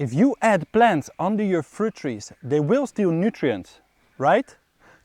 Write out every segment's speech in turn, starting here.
if you add plants under your fruit trees, they will steal nutrients, right?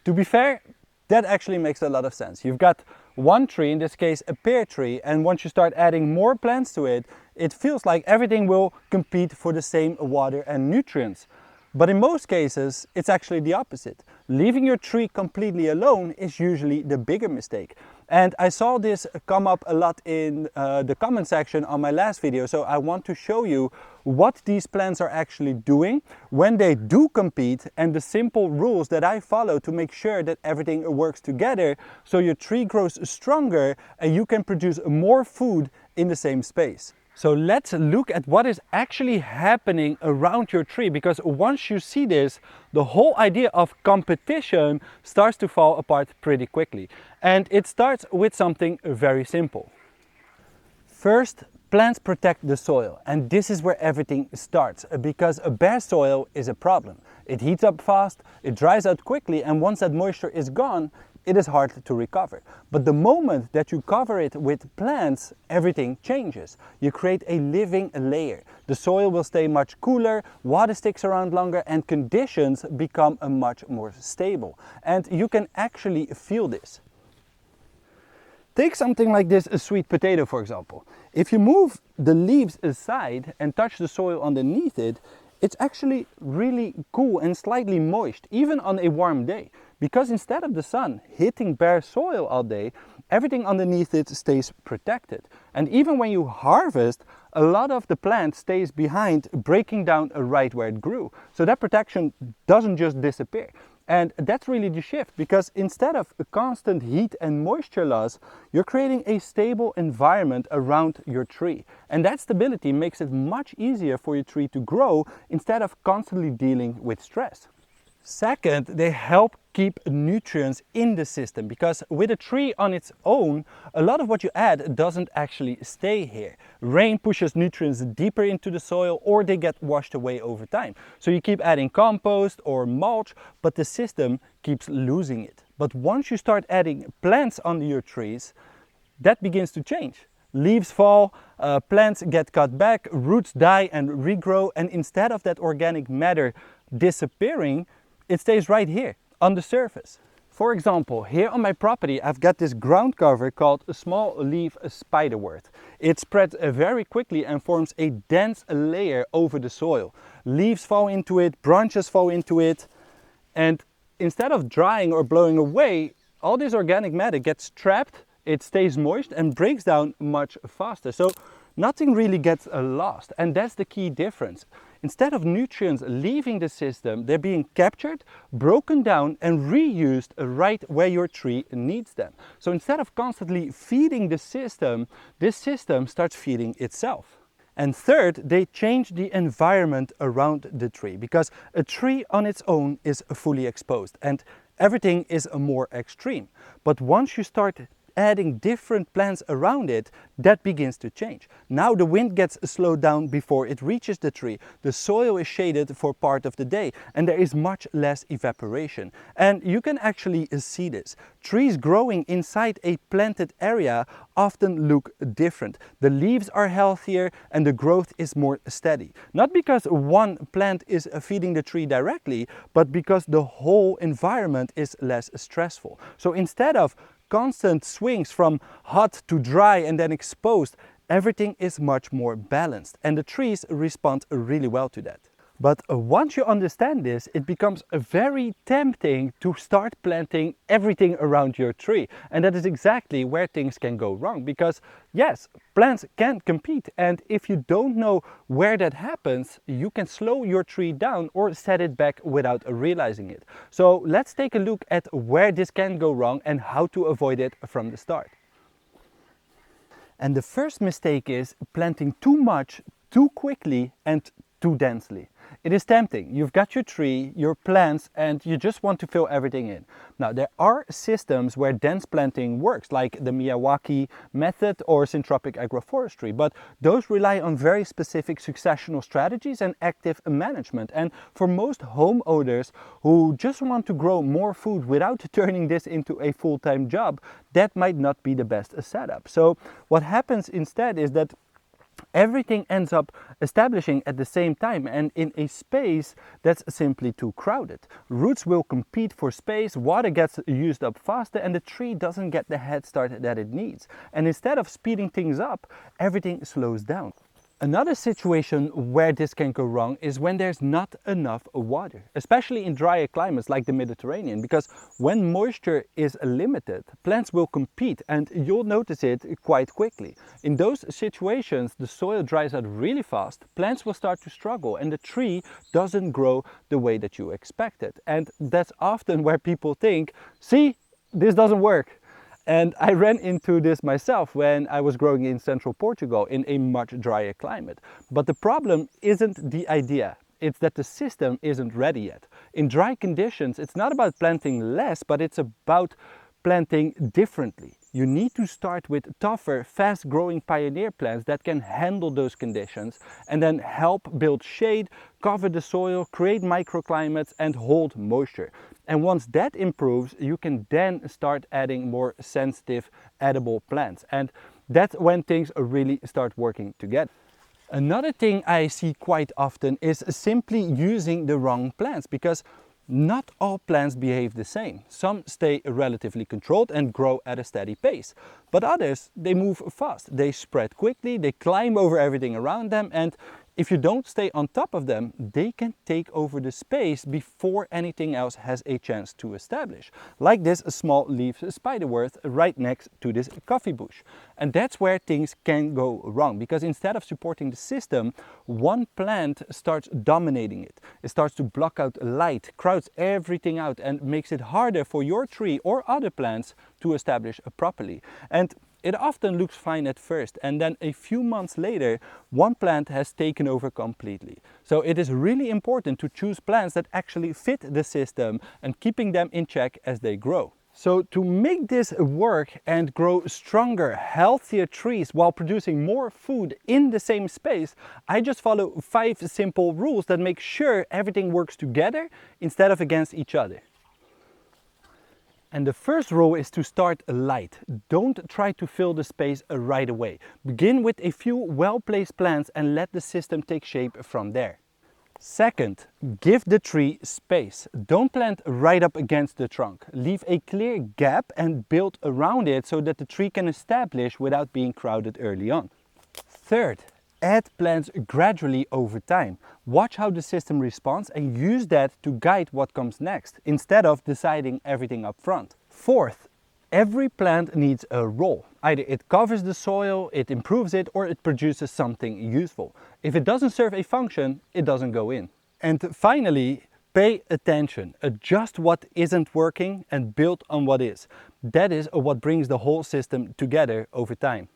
To be fair, that actually makes a lot of sense. You've got one tree, in this case a pear tree, and once you start adding more plants to it, it feels like everything will compete for the same water and nutrients. But in most cases, it's actually the opposite. Leaving your tree completely alone is usually the bigger mistake. And I saw this come up a lot in the comment section on my last video, so I want to show you what these plants are actually doing when they do compete, and the simple rules that I follow to make sure that everything works together so your tree grows stronger and you can produce more food in the same space. So let's look at what is actually happening around your tree, because once you see this, the whole idea of competition starts to fall apart pretty quickly. And it starts with something very simple. First, plants protect the soil, and this is where everything starts, because a bare soil is a problem. It heats up fast, it dries out quickly, and once that moisture is gone, it is hard to recover. But the moment that you cover it with plants, everything changes. You create a living layer. The soil will stay much cooler, water sticks around longer, and conditions become much more stable. And you can actually feel this. Take something like this, a sweet potato for example. If you move the leaves aside and touch the soil underneath it, it's actually really cool and slightly moist, even on a warm day. Because instead of the sun hitting bare soil all day, everything underneath it stays protected. And even when you harvest, a lot of the plant stays behind, breaking down right where it grew. So that protection doesn't just disappear. And that's really the shift, because instead of a constant heat and moisture loss, you're creating a stable environment around your tree. And that stability makes it much easier for your tree to grow instead of constantly dealing with stress. Second, they help keep nutrients in the system, because with a tree on its own, a lot of what you add doesn't actually stay here. Rain pushes nutrients deeper into the soil, or they get washed away over time. So you keep adding compost or mulch, but the system keeps losing it. But once you start adding plants under your trees, that begins to change. Leaves fall, plants get cut back, roots die and regrow, and instead of that organic matter disappearing, it stays right here on the surface. For example, here on my property I've got this ground cover called a small leaf spiderwort. It spreads very quickly and forms a dense layer over the soil. Leaves fall into it, branches fall into it, and instead of drying or blowing away, all this organic matter gets trapped, it stays moist and breaks down much faster. So nothing really gets lost, and that's the key difference. Instead of nutrients leaving the system, they're being captured, broken down and reused right where your tree needs them. So instead of constantly feeding the system, this system starts feeding itself. And third, they change the environment around the tree, because a tree on its own is fully exposed and everything is more extreme. But once you start adding different plants around it, that begins to change. Now the wind gets slowed down before it reaches the tree. The soil is shaded for part of the day and there is much less evaporation. And you can actually see this. Trees growing inside a planted area often look different. The leaves are healthier and the growth is more steady. Not because one plant is feeding the tree directly, but because the whole environment is less stressful. So instead of constant swings from hot to dry and then exposed, everything is much more balanced, and the trees respond really well to that. But once you understand this, it becomes very tempting to start planting everything around your tree. And that is exactly where things can go wrong, because yes, plants can compete, and if you don't know where that happens, you can slow your tree down or set it back without realizing it. So let's take a look at where this can go wrong and how to avoid it from the start. And the first mistake is planting too much, too quickly and too densely. It is tempting. You've got your tree, your plants, and you just want to fill everything in. Now, there are systems where dense planting works, like the Miyawaki method or syntropic agroforestry, but those rely on very specific successional strategies and active management. And for most homeowners who just want to grow more food without turning this into a full-time job, that might not be the best setup. So what happens instead is that everything ends up establishing at the same time and in a space that's simply too crowded. Roots will compete for space, water gets used up faster, and the tree doesn't get the head start that it needs. And instead of speeding things up, everything slows down. Another situation where this can go wrong is when there's not enough water, especially in drier climates like the Mediterranean, because when moisture is limited, plants will compete and you'll notice it quite quickly. In those situations, the soil dries out really fast, plants will start to struggle and the tree doesn't grow the way that you expected. And that's often where people think, see, this doesn't work. And I ran into this myself when I was growing in central Portugal in a much drier climate. But the problem isn't the idea, it's that the system isn't ready yet. In dry conditions, it's not about planting less, but it's about planting differently. You need to start with tougher, fast-growing pioneer plants that can handle those conditions and then help build shade, cover the soil, create microclimates and hold moisture. And once that improves, you can then start adding more sensitive, edible plants. And that's when things really start working together. Another thing I see quite often is simply using the wrong plants, because not all plants behave the same. Some stay relatively controlled and grow at a steady pace, but others, they move fast, they spread quickly, they climb over everything around them, and if you don't stay on top of them, they can take over the space before anything else has a chance to establish. Like this small leaf spiderwort right next to this coffee bush. And that's where things can go wrong, because instead of supporting the system, one plant starts dominating it. It starts to block out light, crowds everything out, and makes it harder for your tree or other plants to establish properly. And it often looks fine at first, and then a few months later, one plant has taken over completely. So it is really important to choose plants that actually fit the system and keeping them in check as they grow. So to make this work and grow stronger, healthier trees while producing more food in the same space, I just follow 5 simple rules that make sure everything works together instead of against each other. And the first rule is to start light. Don't try to fill the space right away. Begin with a few well-placed plants and let the system take shape from there. Second, give the tree space. Don't plant right up against the trunk. Leave a clear gap and build around it so that the tree can establish without being crowded early on. Third, add plants gradually over time. Watch how the system responds and use that to guide what comes next, instead of deciding everything up front. Fourth, every plant needs a role. Either it covers the soil, it improves it, or it produces something useful. If it doesn't serve a function, it doesn't go in. And finally, pay attention. Adjust what isn't working and build on what is. That is what brings the whole system together over time.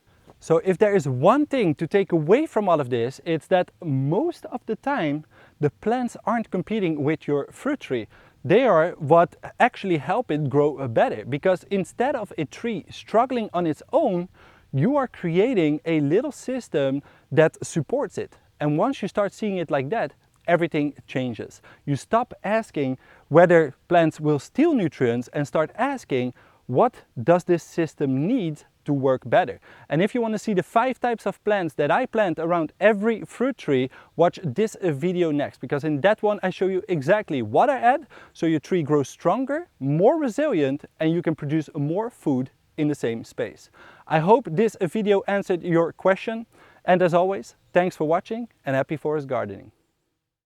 So if there is one thing to take away from all of this, it's that most of the time the plants aren't competing with your fruit tree. They are what actually help it grow better, because instead of a tree struggling on its own, you are creating a little system that supports it. And once you start seeing it like that, everything changes. You stop asking whether plants will steal nutrients and start asking, what does this system need to work better? And if you want to see the 5 types of plants that I plant around every fruit tree, watch this video next, because in that one I show you exactly what I add so your tree grows stronger, more resilient, and you can produce more food in the same space. I hope this video answered your question, and as always, thanks for watching and happy forest gardening.